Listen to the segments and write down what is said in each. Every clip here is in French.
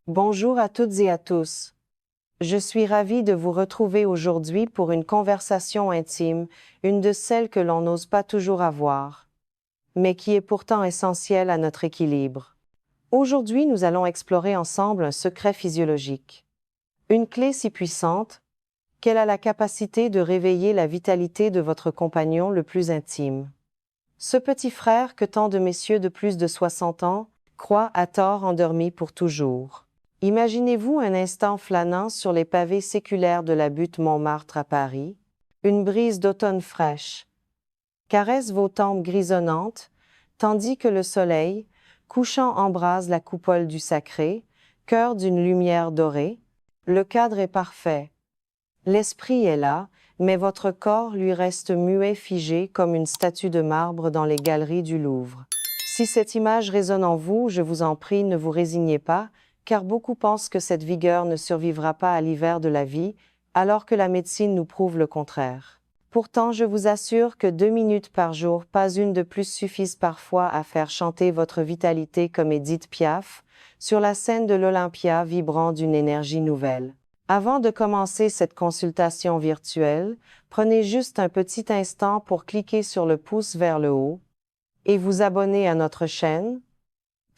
Bonjour à toutes et à tous. Je suis ravie de vous retrouver aujourd'hui pour une conversation intime, une de celles que l'on n'ose pas toujours avoir, mais qui est pourtant essentielle à notre équilibre. Aujourd'hui, nous allons explorer ensemble un secret physiologique. Une clé si puissante qu'elle a la capacité de réveiller la vitalité de votre compagnon le plus intime. Ce petit frère que tant de messieurs de plus de 60 ans croient à tort endormi pour toujours. Imaginez-vous un instant flânant sur les pavés séculaires de la butte Montmartre à Paris. Une brise d'automne fraîche caresse vos tempes grisonnantes, tandis que le soleil, couchant embrase la coupole du sacré, cœur d'une lumière dorée. Le cadre est parfait. L'esprit est là, mais votre corps lui reste muet figé comme une statue de marbre dans les galeries du Louvre. Si cette image résonne en vous, je vous en prie, ne vous résignez pas, car beaucoup pensent que cette vigueur ne survivra pas à l'hiver de la vie, alors que la médecine nous prouve le contraire. Pourtant, je vous assure que 2 minutes par jour, pas une de plus, suffisent parfois à faire chanter votre vitalité comme Édith Piaf, sur la scène de l'Olympia vibrant d'une énergie nouvelle. Avant de commencer cette consultation virtuelle, prenez juste un petit instant pour cliquer sur le pouce vers le haut et vous abonner à notre chaîne.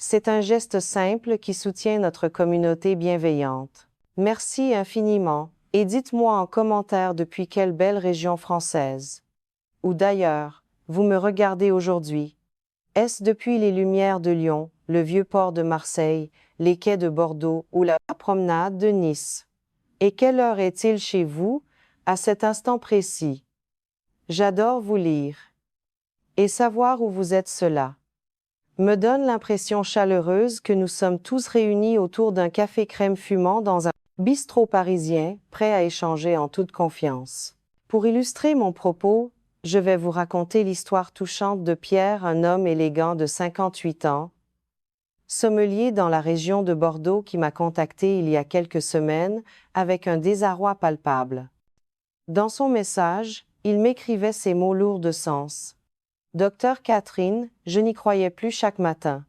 C'est un geste simple qui soutient notre communauté bienveillante. Merci infiniment et dites-moi en commentaire depuis quelle belle région française ou d'ailleurs vous me regardez aujourd'hui. Est-ce depuis les Lumières de Lyon, le vieux port de Marseille, les quais de Bordeaux ou la promenade de Nice? Et quelle heure est-il chez vous, à cet instant précis? J'adore vous lire. Et savoir où vous êtes cela me donne l'impression chaleureuse que nous sommes tous réunis autour d'un café crème fumant dans un bistrot parisien, prêt à échanger en toute confiance. Pour illustrer mon propos, je vais vous raconter l'histoire touchante de Pierre, un homme élégant de 58 ans, sommelier dans la région de Bordeaux qui m'a contacté il y a quelques semaines avec un désarroi palpable. Dans son message, il m'écrivait ces mots lourds de sens. Docteur Catherine, je n'y croyais plus chaque matin.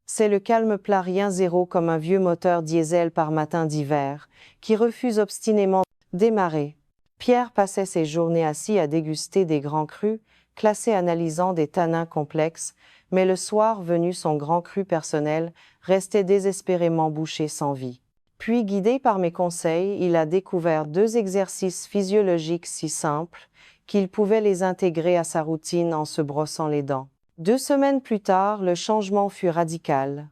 C'est le calme plat rien zéro comme un vieux moteur diesel par matin d'hiver, qui refuse obstinément de démarrer. Pierre passait ses journées assis à déguster des grands crus, classés analysant des tanins complexes, mais le soir venu son grand cru personnel, restait désespérément bouché sans vie. Puis, guidé par mes conseils, il a découvert 2 exercices physiologiques si simples qu'il pouvait les intégrer à sa routine en se brossant les dents. 2 semaines plus tard, le changement fut radical.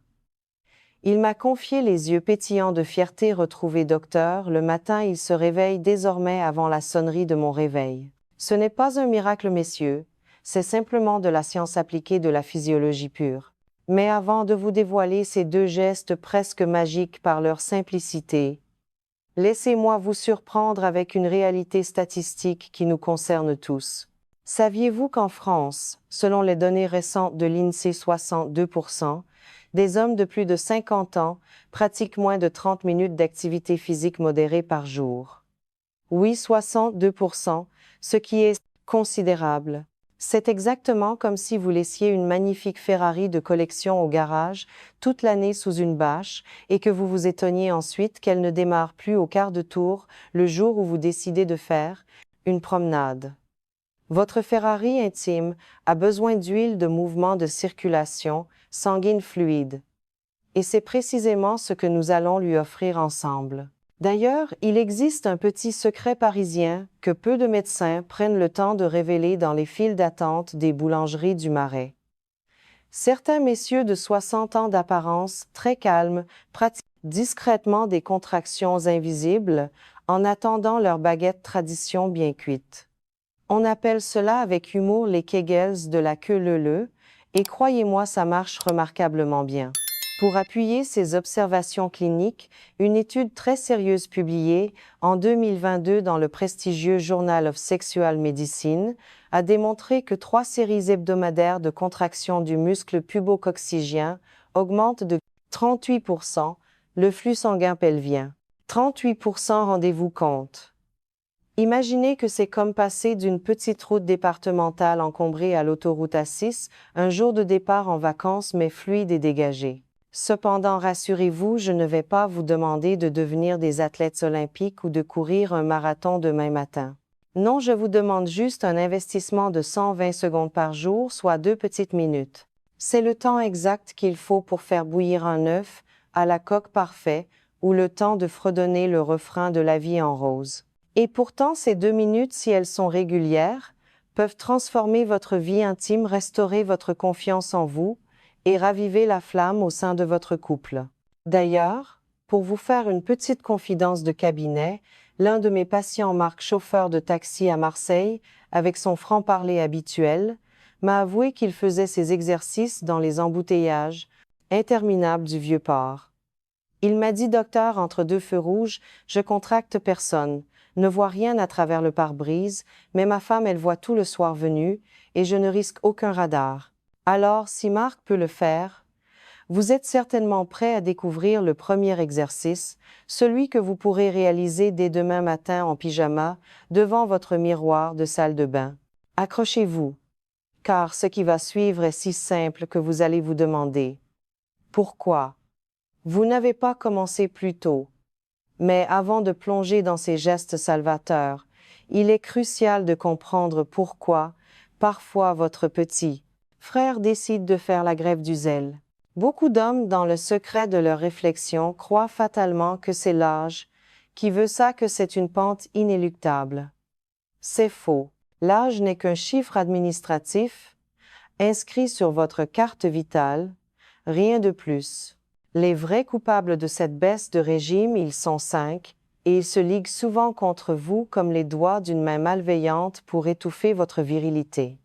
Il m'a confié les yeux pétillants de fierté retrouvée. Docteur, le matin il se réveille désormais avant la sonnerie de mon réveil. Ce n'est pas un miracle, messieurs, c'est simplement de la science appliquée de la physiologie pure. Mais avant de vous dévoiler ces 2 gestes presque magiques par leur simplicité, laissez-moi vous surprendre avec une réalité statistique qui nous concerne tous. Saviez-vous qu'en France, selon les données récentes de l'INSEE, 62% des hommes de plus de 50 ans pratiquent moins de 30 minutes d'activité physique modérée par jour? Oui, 62%, ce qui est considérable. C'est exactement comme si vous laissiez une magnifique Ferrari de collection au garage toute l'année sous une bâche et que vous vous étonniez ensuite qu'elle ne démarre plus au quart de tour le jour où vous décidez de faire une promenade. Votre Ferrari intime a besoin d'huile, de mouvement, de circulation sanguine fluide. Et c'est précisément ce que nous allons lui offrir ensemble. D'ailleurs, il existe un petit secret parisien que peu de médecins prennent le temps de révéler dans les files d'attente des boulangeries du Marais. Certains messieurs de 60 ans d'apparence très calmes pratiquent discrètement des contractions invisibles en attendant leur baguette tradition bien cuite. On appelle cela avec humour les Kegels de la queue leu-leu, et croyez-moi, ça marche remarquablement bien. Pour appuyer ces observations cliniques, une étude très sérieuse publiée en 2022 dans le prestigieux Journal of Sexual Medicine a démontré que 3 séries hebdomadaires de contraction du muscle pubococcygien augmentent de 38% le flux sanguin pelvien. 38%, rendez-vous compte. Imaginez que c'est comme passer d'une petite route départementale encombrée à l'autoroute A6, un jour de départ en vacances mais fluide et dégagé. Cependant, rassurez-vous, je ne vais pas vous demander de devenir des athlètes olympiques ou de courir un marathon demain matin. Non, je vous demande juste un investissement de 120 secondes par jour, soit 2 petites minutes. C'est le temps exact qu'il faut pour faire bouillir un œuf à la coque parfait ou le temps de fredonner le refrain de La vie en rose. Et pourtant, ces 2 minutes, si elles sont régulières, peuvent transformer votre vie intime, restaurer votre confiance en vous et raviver la flamme au sein de votre couple. D'ailleurs, pour vous faire une petite confidence de cabinet, l'un de mes patients, Marc, chauffeur de taxi à Marseille, avec son franc-parler habituel, m'a avoué qu'il faisait ses exercices dans les embouteillages interminables du Vieux-Port. Il m'a dit: docteur, entre deux feux rouges, je contracte personne, ne vois rien à travers le pare-brise, mais ma femme, elle voit tout le soir venu, et je ne risque aucun radar. Alors, si Marc peut le faire, vous êtes certainement prêt à découvrir le premier exercice, celui que vous pourrez réaliser dès demain matin en pyjama, devant votre miroir de salle de bain. Accrochez-vous, car ce qui va suivre est si simple que vous allez vous demander: pourquoi vous n'avez pas commencé plus tôt? Mais avant de plonger dans ces gestes salvateurs, il est crucial de comprendre pourquoi, parfois, votre petit frère décide de faire la grève du zèle. Beaucoup d'hommes, dans le secret de leur réflexion, croient fatalement que c'est l'âge qui veut ça, que c'est une pente inéluctable. C'est faux. L'âge n'est qu'un chiffre administratif, inscrit sur votre carte vitale, rien de plus. Les vrais coupables de cette baisse de régime, ils sont 5, et ils se liguent souvent contre vous comme les doigts d'une main malveillante pour étouffer votre virilité.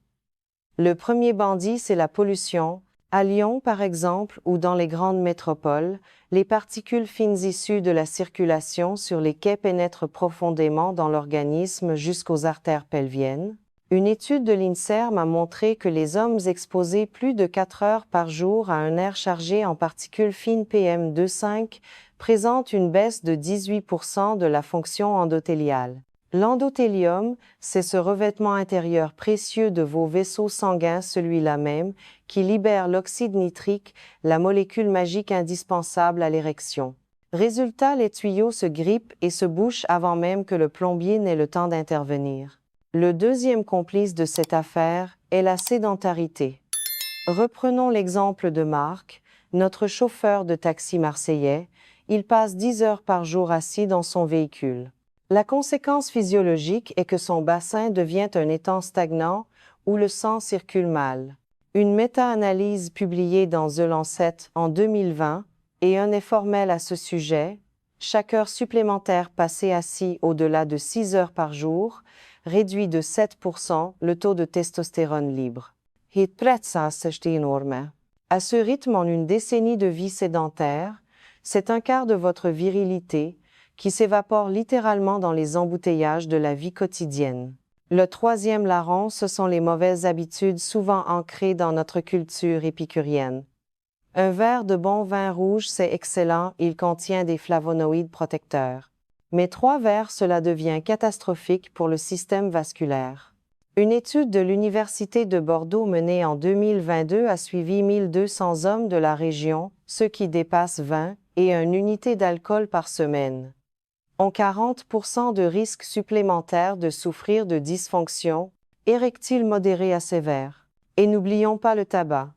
Le premier bandit, c'est la pollution. À Lyon, par exemple, ou dans les grandes métropoles, les particules fines issues de la circulation sur les quais pénètrent profondément dans l'organisme jusqu'aux artères pelviennes. Une étude de l'INSERM a montré que les hommes exposés plus de 4 heures par jour à un air chargé en particules fines PM2,5 présentent une baisse de 18% de la fonction endothéliale. L'endothélium, c'est ce revêtement intérieur précieux de vos vaisseaux sanguins, celui-là même, qui libère l'oxyde nitrique, la molécule magique indispensable à l'érection. Résultat, les tuyaux se grippent et se bouchent avant même que le plombier n'ait le temps d'intervenir. Le deuxième complice de cette affaire est la sédentarité. Reprenons l'exemple de Marc, notre chauffeur de taxi marseillais. Il passe 10 heures par jour assis dans son véhicule. La conséquence physiologique est que son bassin devient un étang stagnant où le sang circule mal. Une méta-analyse publiée dans The Lancet en 2020 et un est formel à ce sujet. Chaque heure supplémentaire passée assis au-delà de 6 heures par jour réduit de 7% le taux de testostérone libre. À ce rythme, en une décennie de vie sédentaire, c'est un quart de votre virilité qui s'évapore littéralement dans les embouteillages de la vie quotidienne. Le troisième larron, ce sont les mauvaises habitudes souvent ancrées dans notre culture épicurienne. Un verre de bon vin rouge, c'est excellent, il contient des flavonoïdes protecteurs. Mais 3 verres, cela devient catastrophique pour le système vasculaire. Une étude de l'Université de Bordeaux menée en 2022 a suivi 1200 hommes de la région, ceux qui dépassent 20 et une unité d'alcool par semaine ont 40% de risque supplémentaire de souffrir de dysfonction érectile modérée à sévère. Et n'oublions pas le tabac.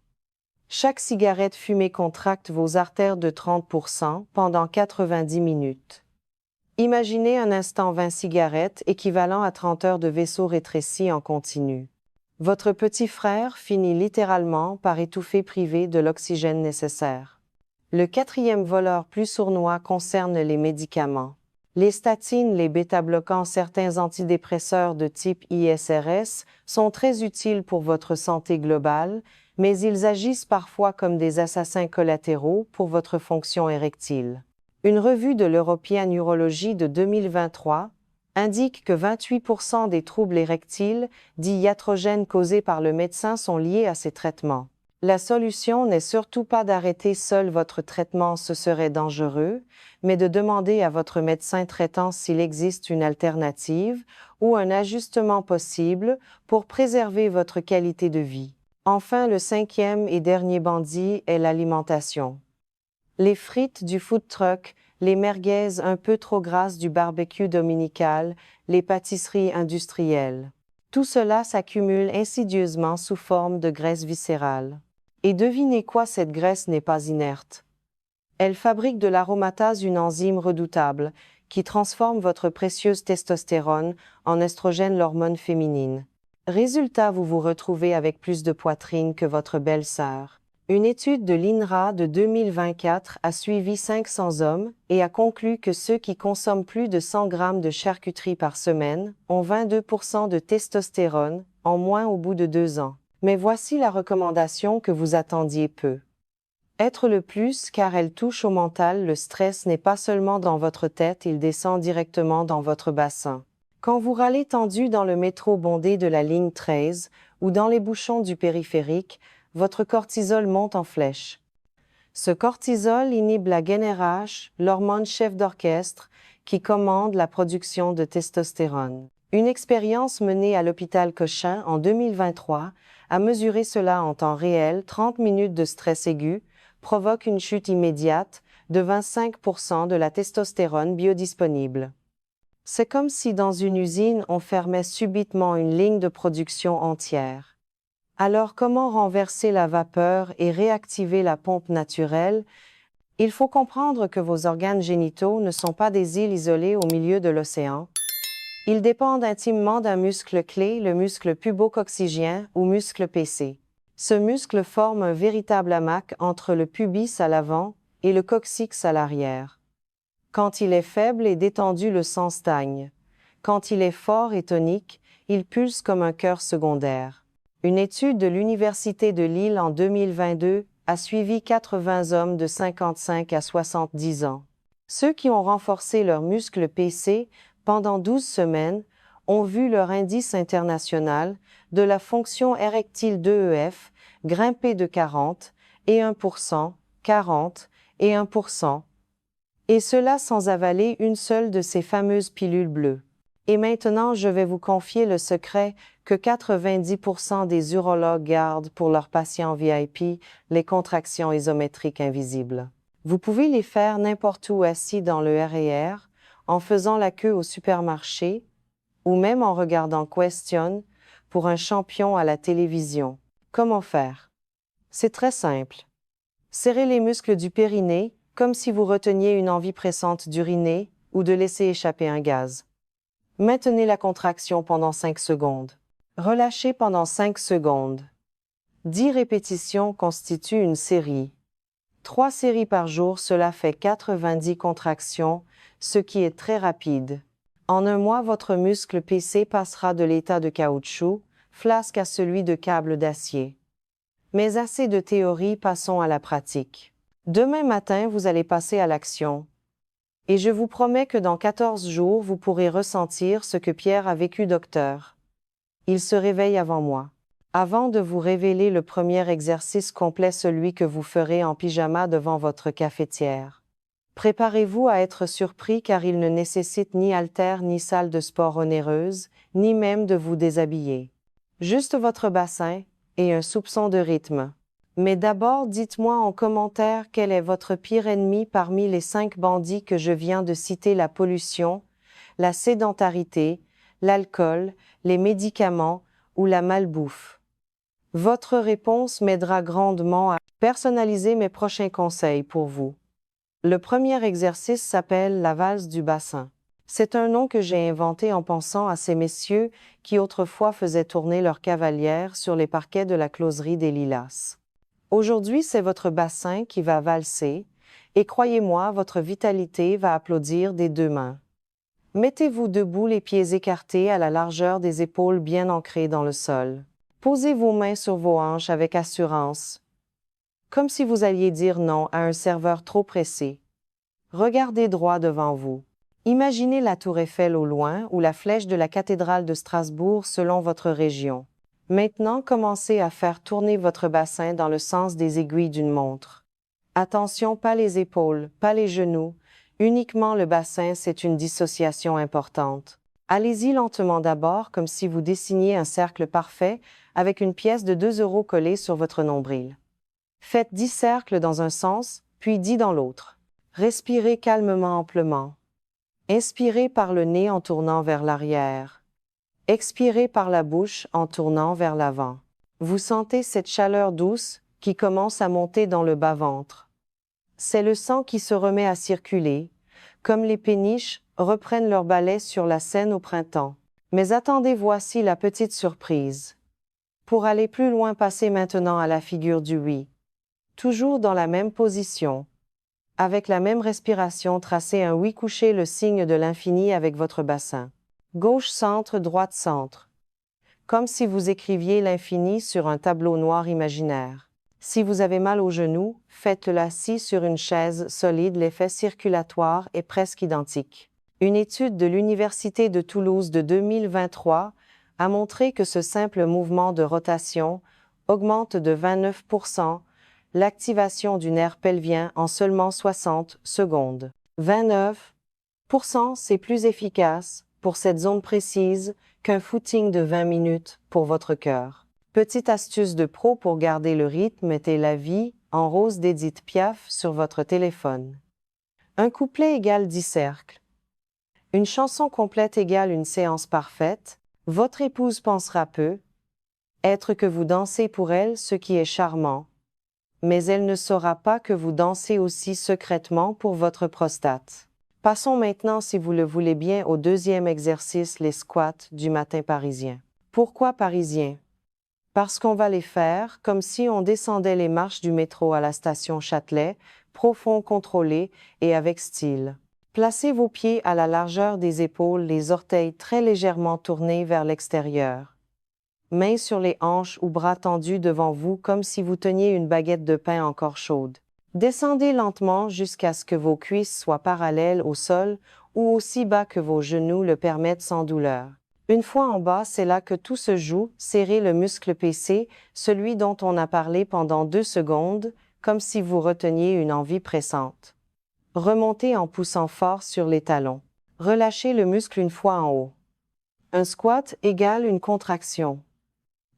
Chaque cigarette fumée contracte vos artères de 30% pendant 90 minutes. Imaginez un instant 20 cigarettes équivalent à 30 heures de vaisseau rétréci en continu. Votre petit frère finit littéralement par étouffer privé de l'oxygène nécessaire. Le quatrième voleur plus sournois concerne les médicaments. Les statines, les bêta-bloquants, certains antidépresseurs de type ISRS sont très utiles pour votre santé globale, mais ils agissent parfois comme des assassins collatéraux pour votre fonction érectile. Une revue de l'European Urology de 2023 indique que 28% des troubles érectiles, dits iatrogènes causés par le médecin, sont liés à ces traitements. La solution n'est surtout pas d'arrêter seul votre traitement, ce serait dangereux, mais de demander à votre médecin traitant s'il existe une alternative ou un ajustement possible pour préserver votre qualité de vie. Enfin, le cinquième et dernier bandit est l'alimentation. Les frites du food truck, les merguez un peu trop grasses du barbecue dominical, les pâtisseries industrielles. Tout cela s'accumule insidieusement sous forme de graisse viscérale. Et devinez quoi, cette graisse n'est pas inerte. Elle fabrique de l'aromatase, une enzyme redoutable, qui transforme votre précieuse testostérone en estrogène, l'hormone féminine. Résultat, vous vous retrouvez avec plus de poitrine que votre belle-sœur. Une étude de l'INRA de 2024 a suivi 500 hommes et a conclu que ceux qui consomment plus de 100 grammes de charcuterie par semaine ont 22% de testostérone en moins au bout de 2 ans. Mais voici la recommandation que vous attendiez peu. Être le plus, car elle touche au mental. Le stress n'est pas seulement dans votre tête, il descend directement dans votre bassin. Quand vous râlez tendu dans le métro bondé de la ligne 13 ou dans les bouchons du périphérique, votre cortisol monte en flèche. Ce cortisol inhibe la GnRH, l'hormone chef d'orchestre, qui commande la production de testostérone. Une expérience menée à l'hôpital Cochin en 2023 a mesuré cela en temps réel. 30 minutes de stress aigu provoque une chute immédiate de 25% de la testostérone biodisponible. C'est comme si dans une usine on fermait subitement une ligne de production entière. Alors comment renverser la vapeur et réactiver la pompe naturelle? Il faut comprendre que vos organes génitaux ne sont pas des îles isolées au milieu de l'océan. Ils dépendent intimement d'un muscle clé, le muscle pubococcygien ou muscle PC. Ce muscle forme un véritable hamac entre le pubis à l'avant et le coccyx à l'arrière. Quand il est faible et détendu, le sang stagne. Quand il est fort et tonique, il pulse comme un cœur secondaire. Une étude de l'Université de Lille en 2022 a suivi 80 hommes de 55 à 70 ans. Ceux qui ont renforcé leur muscle PC pendant 12 semaines ont vu leur indice international de la fonction érectile d'EEF grimper de 40 et 1%, 40 et 1%, et cela sans avaler une seule de ces fameuses pilules bleues. Et maintenant, je vais vous confier le secret que 90% des urologues gardent pour leurs patients VIP, les contractions isométriques invisibles. Vous pouvez les faire n'importe où, assis dans le RER, en faisant la queue au supermarché, ou même en regardant Question pour un champion à la télévision. Comment faire? C'est très simple. Serrez les muscles du périnée, comme si vous reteniez une envie pressante d'uriner ou de laisser échapper un gaz. Maintenez la contraction pendant 5 secondes. Relâchez pendant 5 secondes. 10 répétitions constituent une série. 3 séries par jour, cela fait 90 contractions, ce qui est très rapide. En un mois, votre muscle PC passera de l'état de caoutchouc, flasque à celui de câble d'acier. Mais assez de théorie, passons à la pratique. Demain matin, vous allez passer à l'action. Et je vous promets que dans 14 jours, vous pourrez ressentir ce que Pierre a vécu, docteur. Il se réveille avant moi. Avant de vous révéler le premier exercice complet, celui que vous ferez en pyjama devant votre cafetière. Préparez-vous à être surpris car il ne nécessite ni haltères ni salle de sport onéreuse, ni même de vous déshabiller. Juste votre bassin et un soupçon de rythme. Mais d'abord, dites-moi en commentaire quel est votre pire ennemi parmi les 5 bandits que je viens de citer: la pollution, la sédentarité, l'alcool, les médicaments ou la malbouffe. Votre réponse m'aidera grandement à personnaliser mes prochains conseils pour vous. Le premier exercice s'appelle la valse du bassin. C'est un nom que j'ai inventé en pensant à ces messieurs qui autrefois faisaient tourner leurs cavalières sur les parquets de la closerie des Lilas. Aujourd'hui, c'est votre bassin qui va valser, et croyez-moi, votre vitalité va applaudir des 2 mains. Mettez-vous debout, les pieds écartés à la largeur des épaules bien ancrées dans le sol. Posez vos mains sur vos hanches avec assurance, comme si vous alliez dire non à un serveur trop pressé. Regardez droit devant vous. Imaginez la tour Eiffel au loin ou la flèche de la cathédrale de Strasbourg selon votre région. Maintenant, commencez à faire tourner votre bassin dans le sens des aiguilles d'une montre. Attention, pas les épaules, pas les genoux, uniquement le bassin, c'est une dissociation importante. Allez-y lentement d'abord, comme si vous dessiniez un cercle parfait avec une pièce de 2 € collée sur votre nombril. Faites 10 cercles dans un sens, puis 10 dans l'autre. Respirez calmement amplement. Inspirez par le nez en tournant vers l'arrière. Expirez par la bouche en tournant vers l'avant. Vous sentez cette chaleur douce qui commence à monter dans le bas-ventre. C'est le sang qui se remet à circuler, comme les péniches reprennent leur balai sur la Seine au printemps. Mais attendez, voici la petite surprise. Pour aller plus loin, passez maintenant à la figure du oui. Toujours dans la même position. Avec la même respiration, tracez un oui couché, le signe de l'infini avec votre bassin. Gauche centre, droite centre. Comme si vous écriviez l'infini sur un tableau noir imaginaire. Si vous avez mal aux genoux, faites-le assis sur une chaise solide, l'effet circulatoire est presque identique. Une étude de l'Université de Toulouse de 2023 a montré que ce simple mouvement de rotation augmente de 29% l'activation du nerf pelvien en seulement 60 secondes. 29%, c'est plus efficace pour cette zone précise qu'un footing de 20 minutes pour votre cœur. Petite astuce de pro pour garder le rythme, mettez La vie en rose d'Édith Piaf sur votre téléphone. Un couplet égale 10 cercles. Une chanson complète égale une séance parfaite. Votre épouse pensera peu être que vous dansez pour elle, ce qui est charmant. Mais elle ne saura pas que vous dansez aussi secrètement pour votre prostate. Passons maintenant, si vous le voulez bien, au deuxième exercice, les squats du matin parisien. Pourquoi parisien? Parce qu'on va les faire comme si on descendait les marches du métro à la station Châtelet, profond, contrôlé et avec style. Placez vos pieds à la largeur des épaules, les orteils très légèrement tournés vers l'extérieur. Mains sur les hanches ou bras tendus devant vous comme si vous teniez une baguette de pain encore chaude. Descendez lentement jusqu'à ce que vos cuisses soient parallèles au sol ou aussi bas que vos genoux le permettent sans douleur. Une fois en bas, c'est là que tout se joue. Serrez le muscle PC, celui dont on a parlé pendant 2 secondes, comme si vous reteniez une envie pressante. Remontez en poussant fort sur les talons. Relâchez le muscle une fois en haut. Un squat égale une contraction.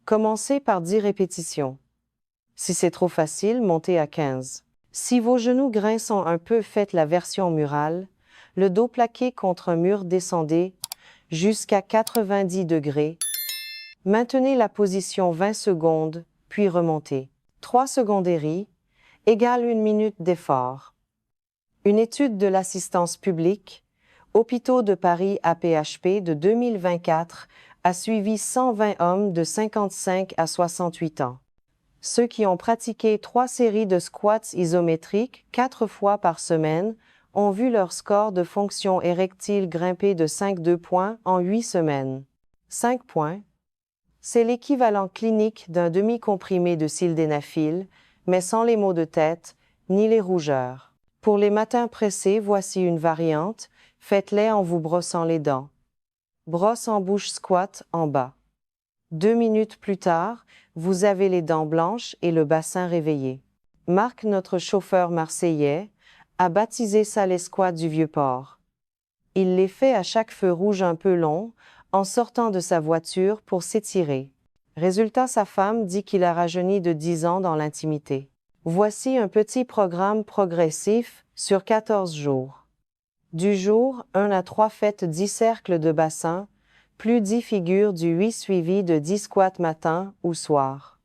Commencez par 10 répétitions. Si c'est trop facile, montez à 15. Si vos genoux grincent un peu, faites la version murale. Le dos plaqué contre un mur, descendez jusqu'à 90 degrés. Maintenez la position 20 secondes, puis remontez. 3 secondaires égale 1 minute d'effort. Une étude de l'assistance publique, Hôpitaux de Paris APHP de 2024, a suivi 120 hommes de 55 à 68 ans. Ceux qui ont pratiqué 3 séries de squats isométriques 4 fois par semaine ont vu leur score de fonction érectile grimper de 5,2 points en 8 semaines. 5 points. C'est l'équivalent clinique d'un demi-comprimé de sildenafil, mais sans les maux de tête, ni les rougeurs. Pour les matins pressés, voici une variante, faites-les en vous brossant les dents. Brosse en bouche, squat en bas. 2 minutes plus tard, vous avez les dents blanches et le bassin réveillé. Marc, notre chauffeur marseillais, a baptisé ça les squats du Vieux-Port. Il les fait à chaque feu rouge un peu long, en sortant de sa voiture pour s'étirer. Résultat, sa femme dit qu'il a rajeuni de 10 ans dans l'intimité. Voici un petit programme progressif sur 14 jours. Du jour 1 à 3, faites 10 cercles de bassin, plus 10 figures du 8 suivies de 10 squats matin ou soir.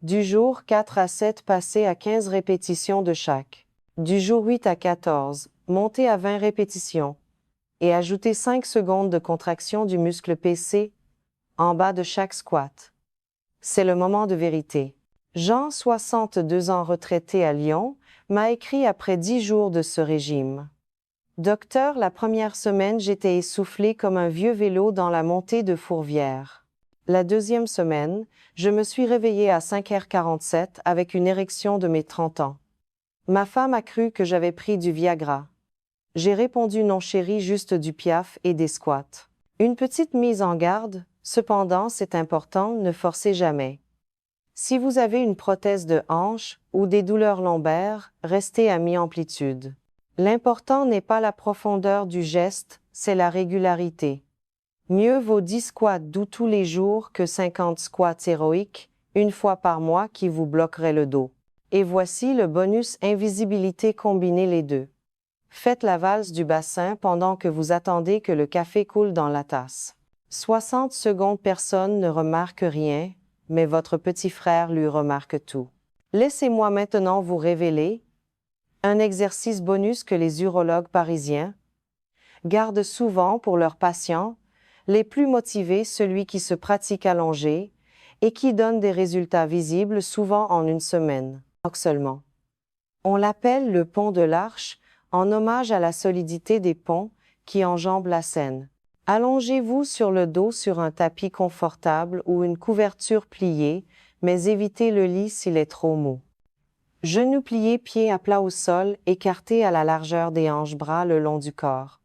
Du jour 4 à 7, passez à 15 répétitions de chaque. Du jour 8 à 14, montez à 20 répétitions. Et ajoutez 5 secondes de contraction du muscle PC en bas de chaque squat. C'est le moment de vérité. Jean, 62 ans, retraité à Lyon, m'a écrit après 10 jours de ce régime. Docteur, la première semaine, j'étais essoufflé comme un vieux vélo dans la montée de Fourvière. La deuxième semaine, je me suis réveillé à 5h47 avec une érection de mes 30 ans. Ma femme a cru que j'avais pris du Viagra. J'ai répondu non chérie, juste du Piaf et des squats. Une petite mise en garde, cependant c'est important, ne forcez jamais. Si vous avez une prothèse de hanche ou des douleurs lombaires, restez à mi-amplitude. L'important n'est pas la profondeur du geste, c'est la régularité. Mieux vaut 10 squats doux tous les jours que 50 squats héroïques, une fois par mois qui vous bloqueraient le dos. Et voici le bonus invisibilité combiné les deux. Faites la valse du bassin pendant que vous attendez que le café coule dans la tasse. 60 secondes, personne ne remarque rien, mais votre petit frère lui remarque tout. Laissez-moi maintenant vous révéler un exercice bonus que les urologues parisiens gardent souvent pour leurs patients, les plus motivés, celui qui se pratique allongé et qui donne des résultats visibles souvent en une semaine seulement. On l'appelle le pont de l'Arche, en hommage à la solidité des ponts qui enjambent la Seine. Allongez-vous sur le dos sur un tapis confortable ou une couverture pliée, mais évitez le lit s'il est trop mou. Genoux pliés, pieds à plat au sol, écartés à la largeur des hanches, bras le long du corps.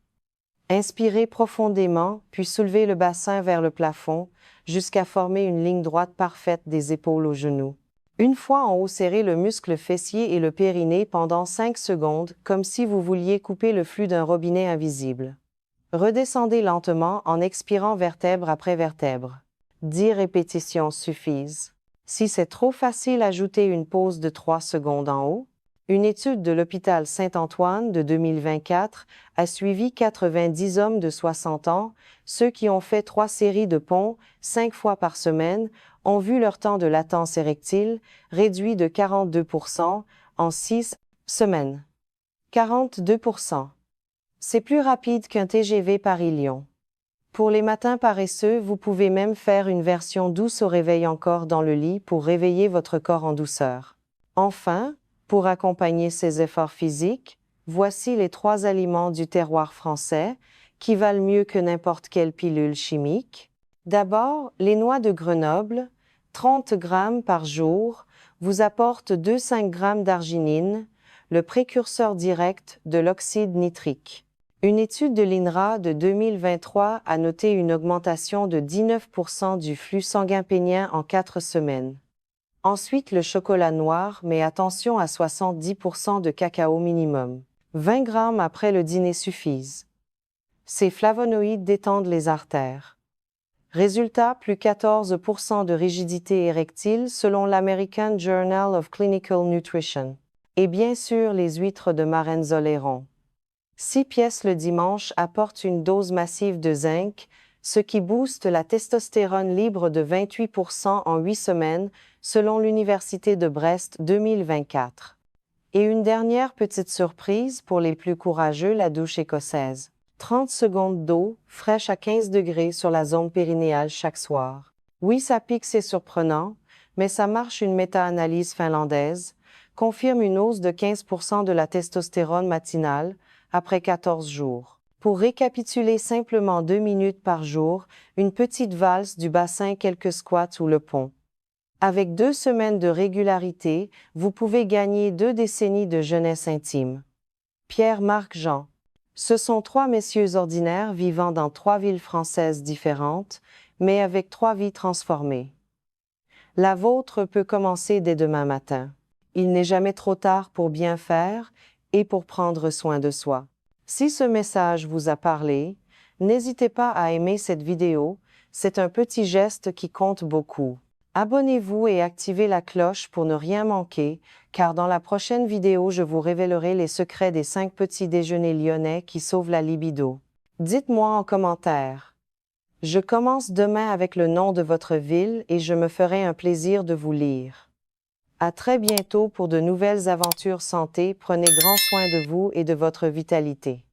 Inspirez profondément, puis soulevez le bassin vers le plafond, jusqu'à former une ligne droite parfaite des épaules aux genoux. Une fois en haut, serrez le muscle fessier et le périnée pendant 5 secondes, comme si vous vouliez couper le flux d'un robinet invisible. Redescendez lentement en expirant vertèbre après vertèbre. 10 répétitions suffisent. Si c'est trop facile, ajoutez une pause de 3 secondes en haut. Une étude de l'hôpital Saint-Antoine de 2024 a suivi 90 hommes de 60 ans. Ceux qui ont fait 3 séries de ponts 5 fois par semaine ont vu leur temps de latence érectile réduit de 42% en 6 semaines. 42%. C'est plus rapide qu'un TGV Paris-Lyon. Pour les matins paresseux, vous pouvez même faire une version douce au réveil, encore dans le lit, pour réveiller votre corps en douceur. Enfin, pour accompagner ces efforts physiques, voici les 3 aliments du terroir français qui valent mieux que n'importe quelle pilule chimique. D'abord, les noix de Grenoble, 30 grammes par jour, vous apportent 2,5 grammes d'arginine, le précurseur direct de l'oxyde nitrique. Une étude de l'INRA de 2023 a noté une augmentation de 19% du flux sanguin pénien en 4 semaines. Ensuite, le chocolat noir, mais attention à 70% de cacao minimum. 20 grammes après le dîner suffisent. Ces flavonoïdes détendent les artères. Résultat, plus 14% de rigidité érectile selon l'American Journal of Clinical Nutrition. Et bien sûr, les huîtres de Marennes-Oléron. 6 pièces le dimanche apportent une dose massive de zinc, ce qui booste la testostérone libre de 28% en 8 semaines, selon l'Université de Brest 2024. Et une dernière petite surprise pour les plus courageux, la douche écossaise. 30 secondes d'eau fraîche à 15 degrés sur la zone périnéale chaque soir. Oui, ça pique, c'est surprenant, mais ça marche. Une méta-analyse finlandaise confirme une hausse de 15% de la testostérone matinale après 14 jours. Pour récapituler simplement 2 minutes par jour, une petite valse du bassin, quelques squats ou le pont. Avec 2 semaines de régularité, vous pouvez gagner 2 décennies de jeunesse intime. Pierre-Marc Jean. Ce sont 3 messieurs ordinaires vivant dans 3 villes françaises différentes, mais avec 3 vies transformées. La vôtre peut commencer dès demain matin. Il n'est jamais trop tard pour bien faire et pour prendre soin de soi. Si ce message vous a parlé, n'hésitez pas à aimer cette vidéo, c'est un petit geste qui compte beaucoup. Abonnez-vous et activez la cloche pour ne rien manquer, car dans la prochaine vidéo, je vous révélerai les secrets des 5 petits déjeuners lyonnais qui sauvent la libido. Dites-moi en commentaire. Je commence demain avec le nom de votre ville et je me ferai un plaisir de vous lire. À très bientôt pour de nouvelles aventures santé. Prenez grand soin de vous et de votre vitalité.